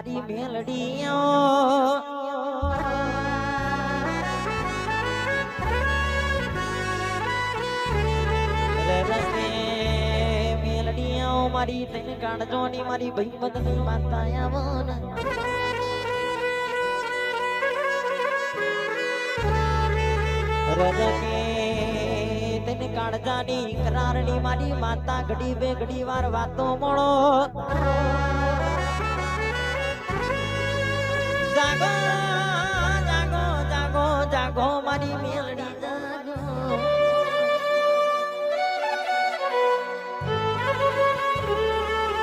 મારી મેલડી મેલડી મારી તને કાઢજોની મારી ભાઈ બદની માતા આવો ને તને કાળજાની કરારની મારી માતા ઘડી બે ઘડી વાર વાતો મળો જાગો જાગો જાગો જાગો મારી મેલડી જાગો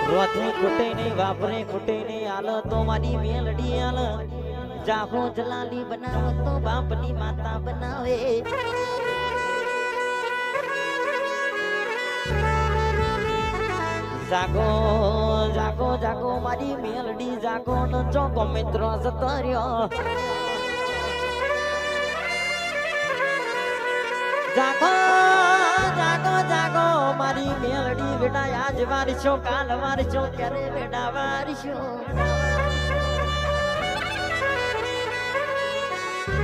રોથે ખૂટે નહીં વાપરે ખૂટે નહીં આલો તો મારી મેલડી આલ જાહો જલાલી બનાવો તો બાપની માતા બનાવે જાગો જાગો જાગો મારી મેલડી જાગો ન ચોકો મિત્રો સતર્યો જાગો જાગો જાગો મારી મેલડી બેટા આજ વારશો કાલ વારશો ક્યારે બેટા વારશો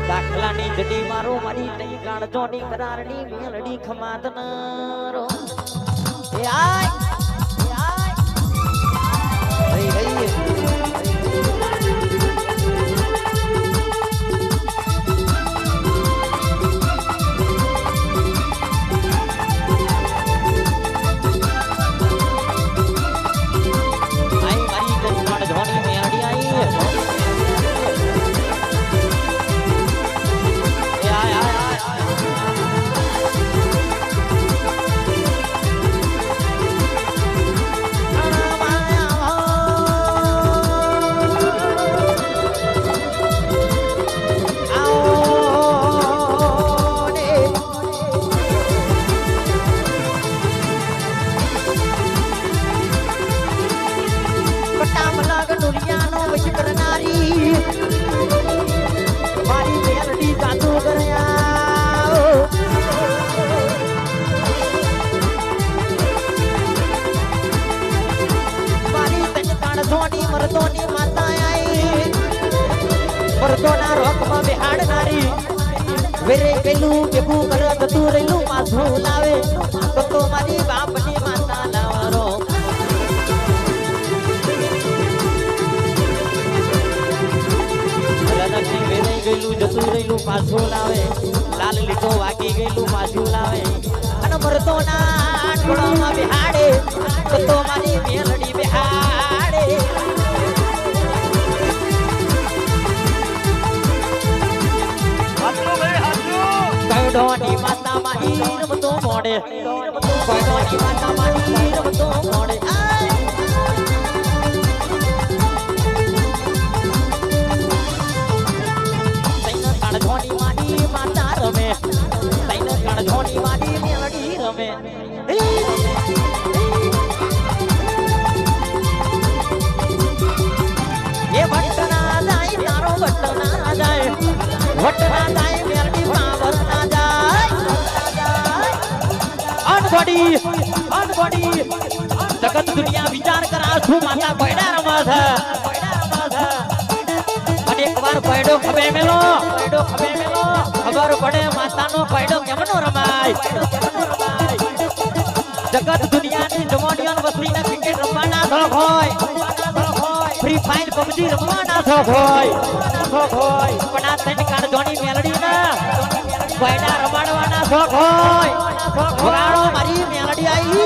દાખલાની જડી મારો મારી તઈ ગાણજોની કરારની મેલડી ખમાત નરો એ આય વેરે પેલું કેવું કરે તું રેલું પાછું લાવે તો મારી બાપની માતા લાવરો વેરે ગયેલું જતું રેલું પાછું લાવે લાલ લીટો વાગી ગયેલું પાછું લાવે અને મરતો ના આંખોમાં બિહાડે તો મારી મેલડી બિહાડે કોઈડોની માતા મારી રમતો મોડે કોઈડોની માતા મારી રમતો મોડે તૈન કાળજોની મારી માતા રમે તૈન કાળજોની મારી મેલડી રમે એ વટના જાય તારો વટના જાય વટના જાય મેલડી પાવર ના અનબડી જગત દુનિયા વિચાર કરા છું માતા કોયડા રમા છે અને એકવાર કોયડો ખબે મેલો ખબર પડે માતાનો કોયડો કેમનો રમાય જગત દુનિયાની જવાનિયન વસ્તીને ક્રિકેટ રમવાના શોખ હોય ફ્રી ફાયર પબજી રમવાના શોખ હોય પણ આ તને કાળજોની મેલડી ના કોયડા રમાડવાના શોખ હોય વગાડો મારી મેલડી આવી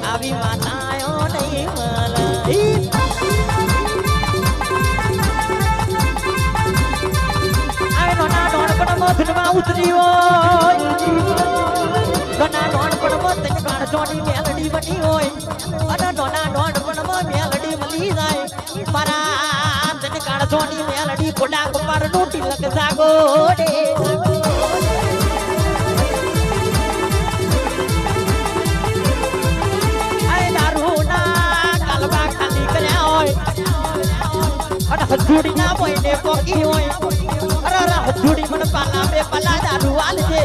આવી માતાઓ નહીં મધનમાં ઉતરી હોય ઘણા નોનપણમાં તને કાળજોની મેલડી બની હોય અને નાના નોનપણમાં મેલડી મળી જાય મારા તને કાળજોની મેલડી કોડા કપાર નું તિલક જાગો રે આય દારૂના કાલવા ખાલી હજુડી ના હોય ને પોકી હોય અરે હજુડી મને પાલા બે પલા દારૂ આલજે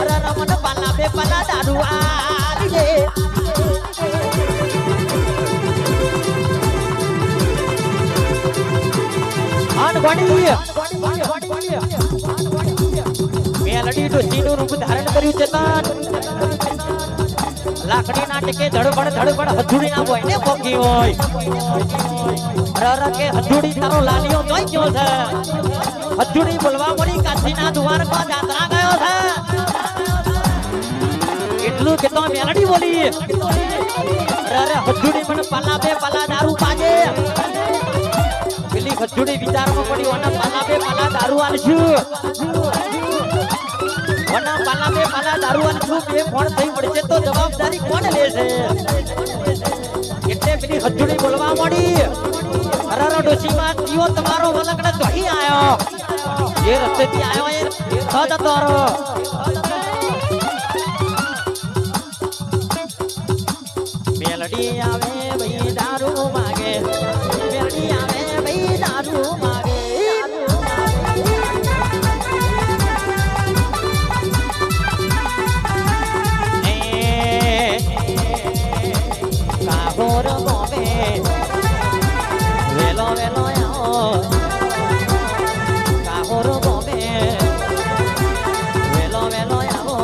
અરે મને પાલા બે પલા દારૂ આલજે મેલડી ડોશીનું રૂપ ધારણ કર્યું છે લાકડી ના ટેકે ધડપડ હજુડી ના હોય ને પોકી હોય રર કે હજુડી તારો લાલિયો જોઈ ગયો છે હજુડી બોલવા મળી કાશી ના દ્વાર પર જાત્રા ગયો છે એટલું કે તો મેલડી બોલી અરે હજુડી મને પાલા બે પાલા દારૂ પાજે પેલી હજુડી વિચારમાં પડી અને પાલા બે પાલા દારૂ આલશું વના પાલા બે પાલા દારૂ આલશું બે ફોન થઈ પડશે તો જવાબદારી કોણ લેશે એટલે પેલી હજુડી બોલવા મળી અરર ડોશીમાં કયો તમારો વલકડે દોહી આયો જે રસ્તેથી આયો એ સદ તોરો મેલડી આવે ભઈ દારૂ માગે મેલડી આવે ભઈ દારૂ માગે કાહોર ગોમે વેલો વેલો આવો કાહોર ગોમે વેલો વેલો આવો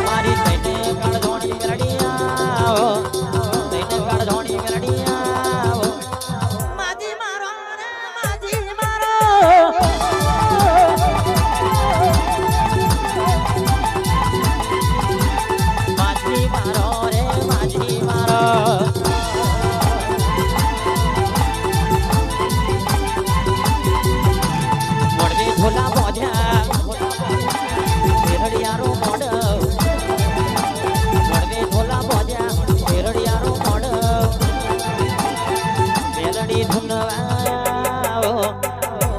મારી તઈને કાળધોણી મેલડી આવો તઈને કાળધોણી મેલડી આવો માજી મારો રે માજી મારો માજી મારો રે માજી મારો મોડવી ઝોલા બોધ્યા શેરડિયારો મોડ મોડવી ઝોલા બોધ્યા શેરડિયારો મોડ મેલડી ધૂનવાઓ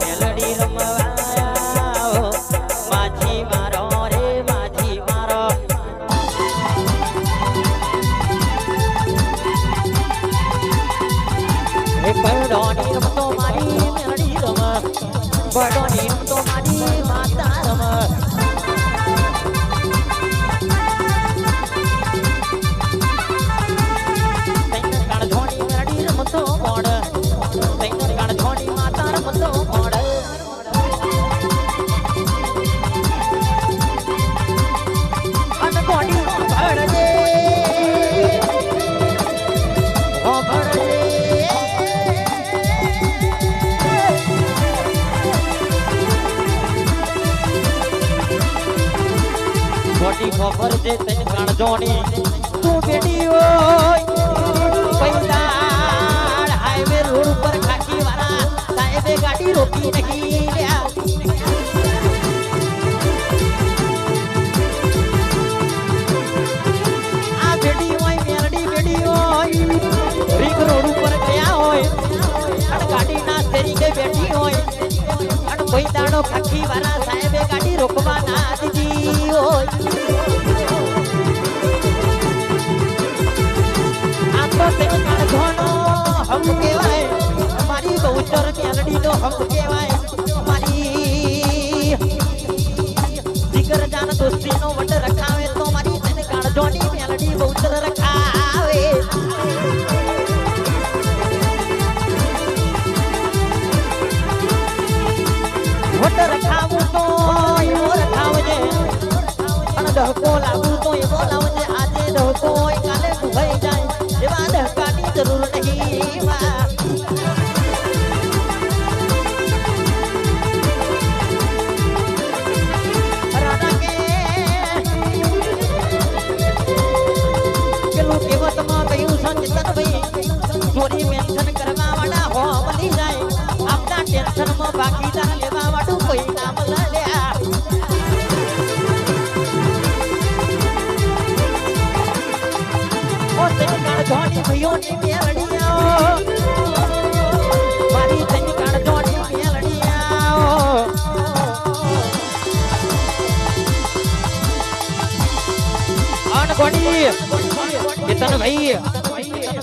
મેલડી રમવાઓ માજી મારો રે માજી મારો બડોની રમતો મારી મેલડી રમ બડોની રમતો મારી માતા રમ તૈન કાળધોણી મેલડી રમતો મોડ તૈન કાળધોણી માતા રમતો મોડ અન કોડી ભળજે ઓ ભળજે મોટી ખબર છે તને કાળજોણી તું બેટી હોય પૈદાળ હાઈવે રોડ ઉપર ખાકી વાળા સાહેબે ગાડી રોકી નહીં લ્યા આ બેટી હોય મેલડી બેટી હોય રીંગ રોડ ઉપર ગયા હોય અને ગાડીના સ્ટેરિંગ બેઠી હોય અને પૈદાળો ખાકી વાળા સાહેબે ગાડી રોકવા ના દીધી હોય હમ કેવાય મારી બહુચર મેલડી નો હમ કેવાય મારી જીગર જાન દોસ્તી નો વટ રખાવે તો મારી તને કાળજોની મેલડી બહુચર રખાવે વટ રખાવું તો એવો રખાવજે અને દહકો લાવું તો એવો લાવજે આજે દહકો હોય કાલે ડૂબાઈ જાય એવા દહકાની જરૂર નહીં રાધા કે પેલું કેવતમાં કહ્યું સંચિતન ભાઈ ચોરી મેન્શન કરવા વાળા હો મળી જાય આપના ટેન્શનમાં ભાગીદાર લેવા વાળું કોઈ નામ લ્યા કાળજોણી ભઈઓની મેલડી આવો મારી તને કાળજોણી મેલડી આવો અનગોડી કેતન ભાઈ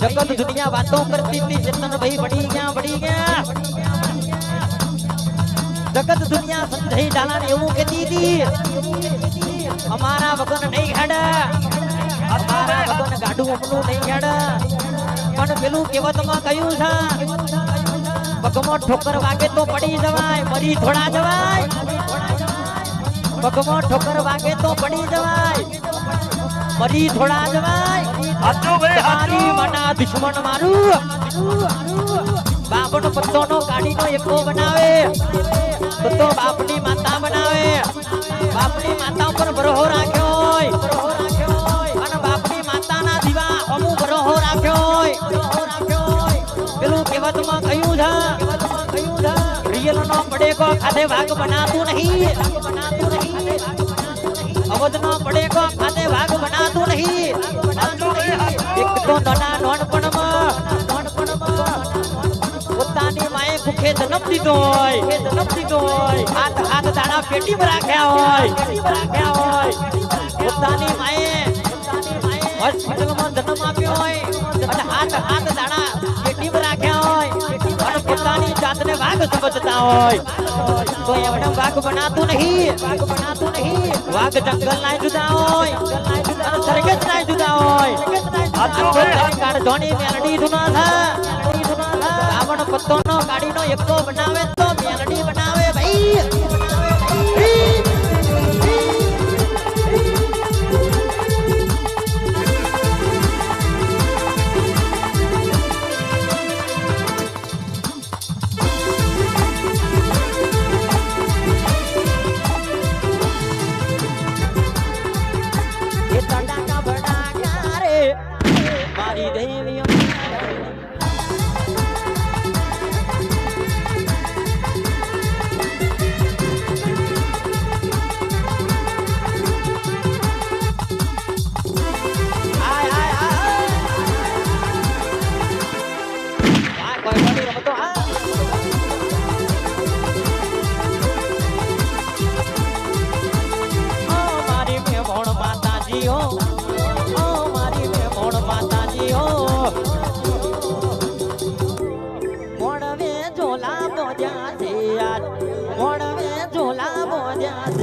जगत दुनिया बातों करती थी चेतन भाई बढ़ी गया जगत दुनिया समझी डाला ने એવું કહેતી હતી અમારા વગન નહીં હેડ અમારા વગન ગાડું આપણું નહીં હેડ પણ પેલું કહેવતમાં કહ્યું છે પગમાં ઠોકર વાગે તો પડી જવાય મરી થોડા જવાય પગમાં ઠોકર વાગે તો પડી જવાય મરી થોડા જવાય હાચું ભાઈ હાચું મના દુશ્મન મારું બાપનો પત્તોનો કાઢીનો એકો બનાવે તો બાપની માતા બનાવે બાપની માતા ઉપર ભરોહો રાખ્યો હોય અને બાપની માતાના દીવા અમુ ભરોહો રાખ્યો હોય પેલું કહેવતમાં કહ્યું છે રિયલ નો પડે કો ખાધે ભાગ બનાતું નહીં અવધ નો પડે કો ખાધે ભાગ બનાતું નહીં એક તો નાના નોનપણમાં પોતાની માએ ભૂખે જન્મ દીધો હોય હાથ દાડા પેટીમાં રાખ્યા હોય પોતાની માએ હોસ્પિટલમાં જન્મ આપ્યો હોય અને હાથ દાડા પેટીમાં રાખ્યા હોય અને પોતાની જાતને વાઘ સમજતા હોય તો એમને વાઘ બનાતું નહીં વાઘ જંગલ ના જુદા હોય અને સરગત ના જુદા હોય કાઢોની મેલડી ધુના થા રાવણ પત્તોનો ગાડીનો એકો બનાવે તો મેલડી બનાવે ભાઈ મારી દેવીઓ મોડવે ઝોલા બોધ્યા છે